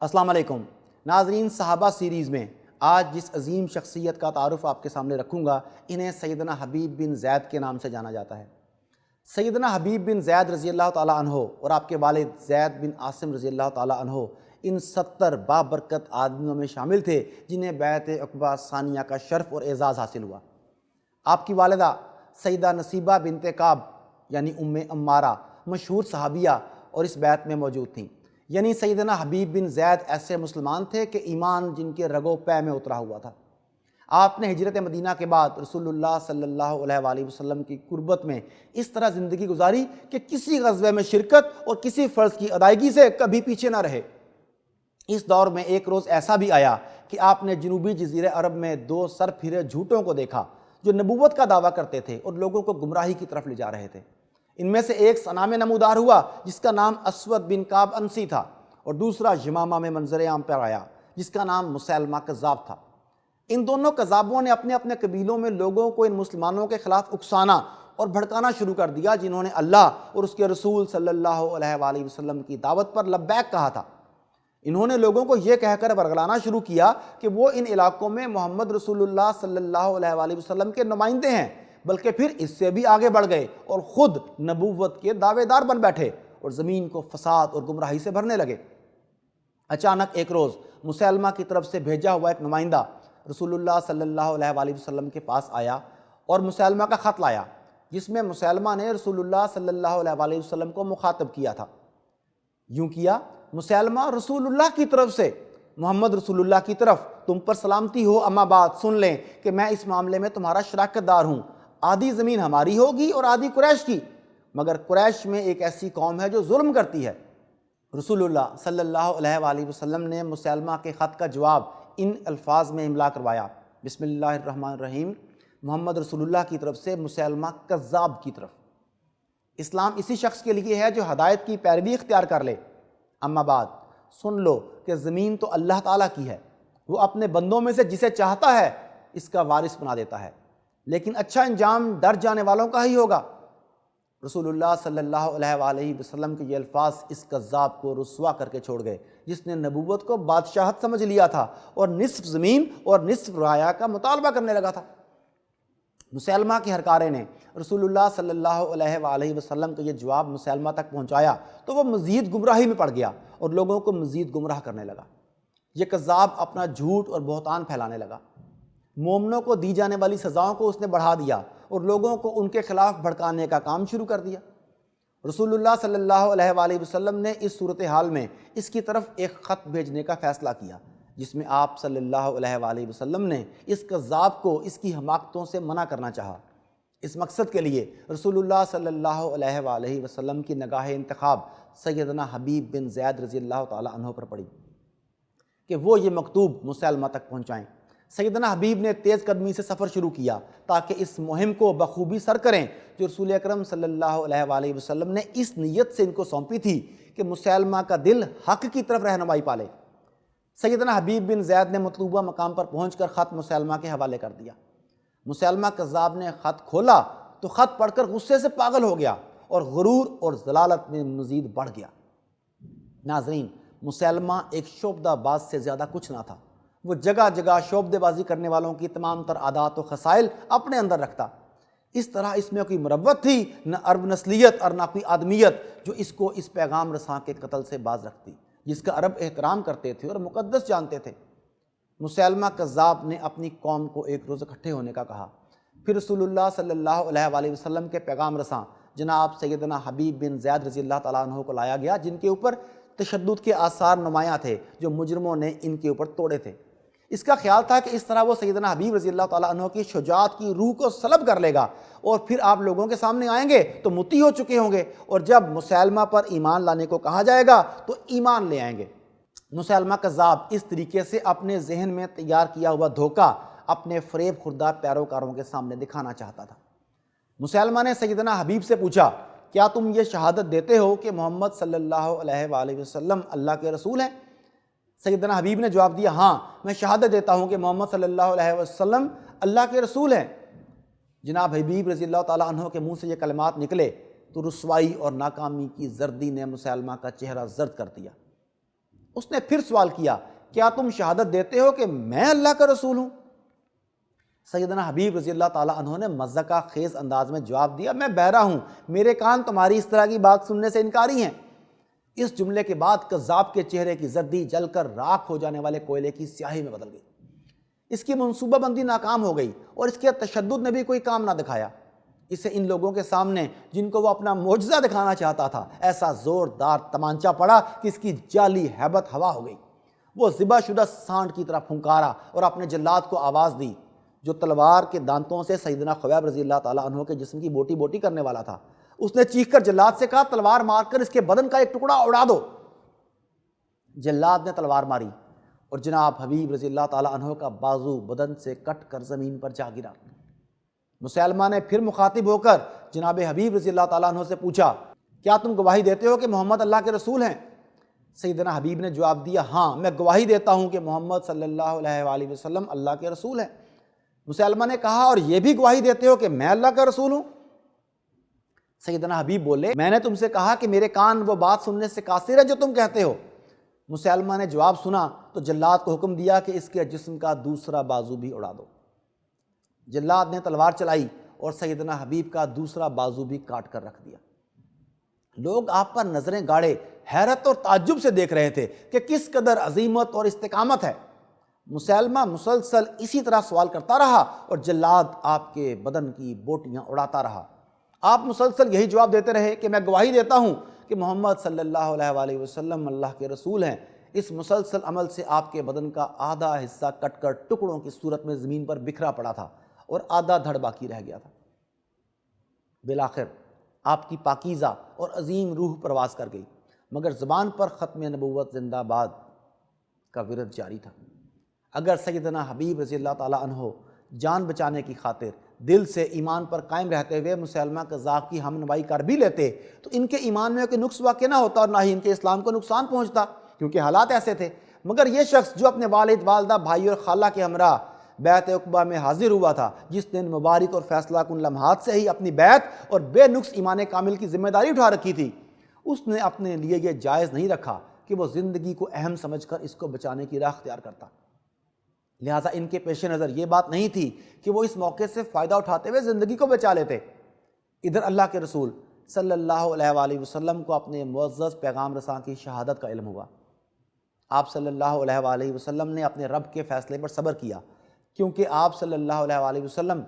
السلام علیکم ناظرین، صحابہ سیریز میں آج جس عظیم شخصیت کا تعارف آپ کے سامنے رکھوں گا، انہیں سیدنا حبیب بن زید کے نام سے جانا جاتا ہے۔ سیدنا حبیب بن زید رضی اللہ تعالیٰ عنہ اور آپ کے والد زید بن عاصم رضی اللہ تعالیٰ عنہ ان 70 بابرکت آدمیوں میں شامل تھے جنہیں بیعت عقبہ ثانیہ کا شرف اور اعزاز حاصل ہوا۔ آپ کی والدہ سیدہ نصیبہ بنت کعب یعنی ام عمارہ مشہور صحابیہ اور اس بیعت میں موجود تھیں۔ یعنی سیدنا حبیب بن زید ایسے مسلمان تھے کہ ایمان جن کے رگ و پے میں اترا ہوا تھا۔ آپ نے ہجرت مدینہ کے بعد رسول اللہ صلی اللہ علیہ وآلہ وسلم کی قربت میں اس طرح زندگی گزاری کہ کسی غزوے میں شرکت اور کسی فرض کی ادائیگی سے کبھی پیچھے نہ رہے۔ اس دور میں ایک روز ایسا بھی آیا کہ آپ نے جنوبی جزیرہ عرب میں 2 سر پھرے جھوٹوں کو دیکھا جو نبوت کا دعویٰ کرتے تھے اور لوگوں کو گمراہی کی طرف لے جا رہے تھے۔ ان میں سے ایک صنام نمودار ہوا جس کا نام اسود بن کعب انسی تھا، اور دوسرا یمامہ میں منظر عام پر آیا جس کا نام مسیلمہ کذاب تھا۔ ان دونوں کذابوں نے اپنے اپنے قبیلوں میں لوگوں کو ان مسلمانوں کے خلاف اکسانا اور بھڑکانا شروع کر دیا جنہوں نے اللہ اور اس کے رسول صلی اللہ علیہ وآلہ وسلم کی دعوت پر لبیک کہا تھا۔ انہوں نے لوگوں کو یہ کہہ کر ورگلانا شروع کیا کہ وہ ان علاقوں میں محمد رسول اللہ صلی اللہ علیہ وآلہ وسلم کے نمائندے ہیں، بلکہ پھر اس سے بھی آگے بڑھ گئے اور خود نبوت کے دعوے دار بن بیٹھے اور زمین کو فساد اور گمراہی سے بھرنے لگے۔ اچانک ایک روز مسیلمہ کی طرف سے بھیجا ہوا ایک نمائندہ رسول اللہ صلی اللہ علیہ وآلہ وسلم کے پاس آیا اور مسیلمہ کا خط لایا جس میں مسیلمہ نے رسول اللہ صلی اللہ علیہ وآلہ وسلم کو مخاطب کیا تھا۔ یوں کیا: مسیلمہ رسول اللہ کی طرف سے، محمد رسول اللہ کی طرف تم پر سلامتی ہو، اما بعد سن لیں کہ میں اس معاملے میں تمہارا شراکت دار ہوں۔ آدھی زمین ہماری ہوگی اور آدھی قریش کی، مگر قریش میں ایک ایسی قوم ہے جو ظلم کرتی ہے۔ رسول اللہ صلی اللہ علیہ وآلہ وسلم نے مسیلمہ کے خط کا جواب ان الفاظ میں املا کروایا: بسم اللہ الرحمن الرحیم، محمد رسول اللہ کی طرف سے مسیلمہ کذاب کی طرف۔ اسلام اسی شخص کے لیے ہے جو ہدایت کی پیروی اختیار کر لے۔ اما بعد سن لو کہ زمین تو اللہ تعالیٰ کی ہے، وہ اپنے بندوں میں سے جسے چاہتا ہے اس کا وارث بنا دیتا ہے، لیکن اچھا انجام ڈر جانے والوں کا ہی ہوگا۔ رسول اللہ صلی اللہ علیہ وآلہ وسلم کے یہ الفاظ اس کذاب کو رسوا کر کے چھوڑ گئے جس نے نبوت کو بادشاہت سمجھ لیا تھا اور نصف زمین اور نصف رعایا کا مطالبہ کرنے لگا تھا۔ مسیلمہ کے ہرکارے نے رسول اللہ صلی اللہ علیہ وآلہ وسلم کا یہ جواب مسیلمہ تک پہنچایا تو وہ مزید گمراہی میں پڑ گیا اور لوگوں کو مزید گمراہ کرنے لگا۔ یہ کذاب اپنا جھوٹ اور بہتان پھیلانے لگا۔ مومنوں کو دی جانے والی سزاؤں کو اس نے بڑھا دیا اور لوگوں کو ان کے خلاف بھڑکانے کا کام شروع کر دیا۔ رسول اللہ صلی اللہ علیہ وآلہ وسلم نے اس صورتحال میں اس کی طرف ایک خط بھیجنے کا فیصلہ کیا جس میں آپ صلی اللہ علیہ وآلہ وسلم نے اس کذاب کو اس کی حماقتوں سے منع کرنا چاہا۔ اس مقصد کے لیے رسول اللہ صلی اللہ علیہ وآلہ وسلم کی نگاہ انتخاب سیدنا حبیب بن زید رضی اللہ تعالیٰ عنہ پر پڑی کہ وہ یہ مکتوب مسیلمہ تک پہنچائیں۔ سیدنا حبیب نے تیز قدمی سے سفر شروع کیا تاکہ اس مہم کو بخوبی سر کریں جو رسول اکرم صلی اللہ علیہ وآلہ وسلم نے اس نیت سے ان کو سونپی تھی کہ مسیلمہ کا دل حق کی طرف رہنمائی پالے۔ سیدنا حبیب بن زید نے مطلوبہ مقام پر پہنچ کر خط مسیلمہ کے حوالے کر دیا۔ مسیلمہ کذاب نے خط کھولا تو خط پڑھ کر غصے سے پاگل ہو گیا اور غرور اور ضلالت میں مزید بڑھ گیا۔ ناظرین، مسیلمہ ایک شعبدہ باز سے زیادہ کچھ نہ تھا۔ وہ جگہ جگہ شعبدے بازی کرنے والوں کی تمام تر عادات و خصائل اپنے اندر رکھتا۔ اس طرح اس میں کوئی مروت تھی نہ عرب نسلیت اور نہ کوئی آدمیت جو اس کو اس پیغام رساں کے قتل سے باز رکھتی جس کا عرب احترام کرتے تھے اور مقدس جانتے تھے۔ مسیلمہ کذاب نے اپنی قوم کو ایک روز اکٹھے ہونے کا کہا۔ پھر رسول اللہ صلی اللہ علیہ وآلہ وسلم کے پیغام رساں جناب سیدنا حبیب بن زید رضی اللہ تعالیٰ عنہ کو لایا گیا جن کے اوپر تشدد کے آثار نمایاں تھے جو مجرموں نے ان کے اوپر توڑے تھے۔ اس کا خیال تھا کہ اس طرح وہ سیدنا حبیب رضی اللہ تعالیٰ عنہ کی شجاعت کی روح کو سلب کر لے گا اور پھر آپ لوگوں کے سامنے آئیں گے تو مطیع ہو چکے ہوں گے، اور جب مسیلمہ پر ایمان لانے کو کہا جائے گا تو ایمان لے آئیں گے۔ مسیلمہ کذاب اس طریقے سے اپنے ذہن میں تیار کیا ہوا دھوکہ اپنے فریب خوردہ پیروکاروں کے سامنے دکھانا چاہتا تھا۔ مسیلمہ نے سیدنا حبیب سے پوچھا: کیا تم یہ شہادت دیتے ہو کہ محمد صلی اللہ علیہ وآلہ وسلم اللہ کے رسول ہیں؟ سیدنا حبیب نے جواب دیا: ہاں، میں شہادت دیتا ہوں کہ محمد صلی اللہ علیہ وسلم اللہ کے رسول ہیں۔ جناب حبیب رضی اللہ تعالیٰ عنہ کے منہ سے یہ کلمات نکلے تو رسوائی اور ناکامی کی زردی نے مسیلمہ کا چہرہ زرد کر دیا اس نے پھر سوال کیا کیا تم شہادت دیتے ہو کہ میں اللہ کا رسول ہوں؟ سیدنا حبیب رضی اللہ تعالیٰ عنہ نے مذاقہ خیز انداز میں جواب دیا میں بہرا ہوں، میرے کان تمہاری اس طرح کی بات سننے سے انکاری ہیں۔ اس جملے کے بعد کذاب کے چہرے کی زردی جل کر راکھ ہو جانے والے کوئلے کی سیاہی میں بدل گئی۔ اس کی منصوبہ بندی ناکام ہو گئی اور اس کے تشدد نے بھی کوئی کام نہ دکھایا۔ اسے ان لوگوں کے سامنے جن کو وہ اپنا معجزہ دکھانا چاہتا تھا ایسا زوردار تمانچہ پڑا کہ اس کی جعلی ہیبت ہوا ہو گئی۔ وہ ذبح شدہ سانڈ کی طرح پھنکارا اور اپنے جلاد کو آواز دی جو تلوار کے دانتوں سے سیدنا خبیب رضی اللہ تعالیٰ عنہ کے جسم کی بوٹی بوٹی کرنے والا تھا۔ اس نے چیخ کر جلاد سے کہا تلوار مار کر اس کے بدن کا ایک ٹکڑا اڑا دو۔ جلاد نے تلوار ماری اور جناب حبیب رضی اللہ تعالیٰ عنہ کا بازو بدن سے کٹ کر زمین پر جا گرا۔ مسلمہ نے پھر مخاطب ہو کر جناب حبیب رضی اللہ تعالیٰ عنہ سے پوچھا کیا تم گواہی دیتے ہو کہ محمد اللہ کے رسول ہیں؟ سیدنا حبیب نے جواب دیا ہاں میں گواہی دیتا ہوں کہ محمد صلی اللہ علیہ وآلہ وسلم اللہ کے رسول ہیں۔ مسلمہ نے کہا اور یہ بھی گواہی دیتے ہو کہ میں اللہ کا رسول ہوں؟ سیدنا حبیب بولے میں نے تم سے کہا کہ میرے کان وہ بات سننے سے قاصر ہے جو تم کہتے ہو۔ مسلمہ نے جواب سنا تو جلاد کو حکم دیا کہ اس کے جسم کا دوسرا بازو بھی اڑا دو۔ جلاد نے تلوار چلائی اور سیدنا حبیب کا دوسرا بازو بھی کاٹ کر رکھ دیا۔ لوگ آپ پر نظریں گاڑے حیرت اور تعجب سے دیکھ رہے تھے کہ کس قدر عظیمت اور استقامت ہے۔ مسلمہ مسلسل اسی طرح سوال کرتا رہا اور جلاد آپ کے بدن کی بوٹیاں اڑاتا رہا۔ آپ مسلسل یہی جواب دیتے رہے کہ میں گواہی دیتا ہوں کہ محمد صلی اللہ علیہ وآلہ وسلم اللہ کے رسول ہیں۔ اس مسلسل عمل سے آپ کے بدن کا آدھا حصہ کٹ کر ٹکڑوں کی صورت میں زمین پر بکھرا پڑا تھا اور آدھا دھڑ باقی رہ گیا تھا۔ بالآخر آپ کی پاکیزہ اور عظیم روح پرواز کر گئی، مگر زبان پر ختم نبوت زندہ باد کا ورد جاری تھا۔ اگر سیدنا حبیب رضی اللہ تعالیٰ عنہ جان بچانے کی خاطر دل سے ایمان پر قائم رہتے ہوئے مسلمہ کذاب کی ہم نوائی کر بھی لیتے تو ان کے ایمان میں کوئی نقص واقع نہ ہوتا اور نہ ہی ان کے اسلام کو نقصان پہنچتا، کیونکہ حالات ایسے تھے۔ مگر یہ شخص جو اپنے والد والدہ بھائی اور خالہ کے ہمراہ بیعت عقبہ میں حاضر ہوا تھا، جس نے ان مبارک اور فیصلہ کن لمحات سے ہی اپنی بیعت اور بے نقص ایمان کامل کی ذمہ داری اٹھا رکھی تھی، اس نے اپنے لیے یہ جائز نہیں رکھا کہ وہ زندگی کو اہم سمجھ کر اس کو بچانے کی راہ اختیار کرتا۔ لہٰذا ان کے پیش نظر یہ بات نہیں تھی کہ وہ اس موقع سے فائدہ اٹھاتے ہوئے زندگی کو بچا لیتے۔ ادھر اللہ کے رسول صلی اللہ علیہ وآلہ وسلم کو اپنے معزز پیغام رساں کی شہادت کا علم ہوا۔ آپ صلی اللہ علیہ وآلہ وسلم نے اپنے رب کے فیصلے پر صبر کیا، کیونکہ آپ صلی اللہ علیہ وآلہ وسلم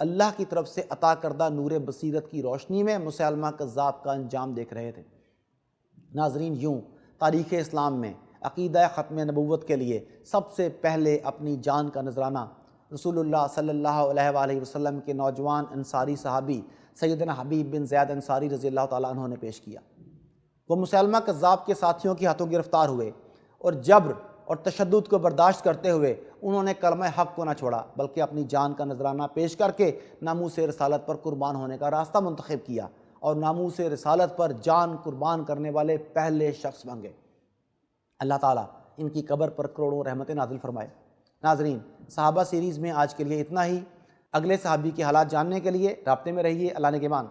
اللہ کی طرف سے عطا کردہ نور بصیرت کی روشنی میں مسلمہ کذاب کا انجام دیکھ رہے تھے۔ ناظرین، یوں تاریخ اسلام میں عقیدہ ختم نبوت کے لیے سب سے پہلے اپنی جان کا نذرانہ رسول اللہ صلی اللہ علیہ وآلہ وسلم کے نوجوان انصاری صحابی سیدنا حبیب بن زید انصاری رضی اللہ تعالیٰ عنہ نے پیش کیا۔ وہ مسلمہ کذاب کے ساتھیوں کے ہاتھوں گرفتار ہوئے اور جبر اور تشدد کو برداشت کرتے ہوئے انہوں نے کلمہ حق کو نہ چھوڑا، بلکہ اپنی جان کا نذرانہ پیش کر کے ناموس رسالت پر قربان ہونے کا راستہ منتخب کیا اور ناموس رسالت پر جان قربان کرنے والے پہلے شخص بن گئے۔ اللہ تعالیٰ ان کی قبر پر کروڑوں رحمتیں نازل فرمائے۔ ناظرین، صحابہ سیریز میں آج کے لیے اتنا ہی۔ اگلے صحابی کے حالات جاننے کے لیے رابطے میں رہیے۔ اللہ نگہبان۔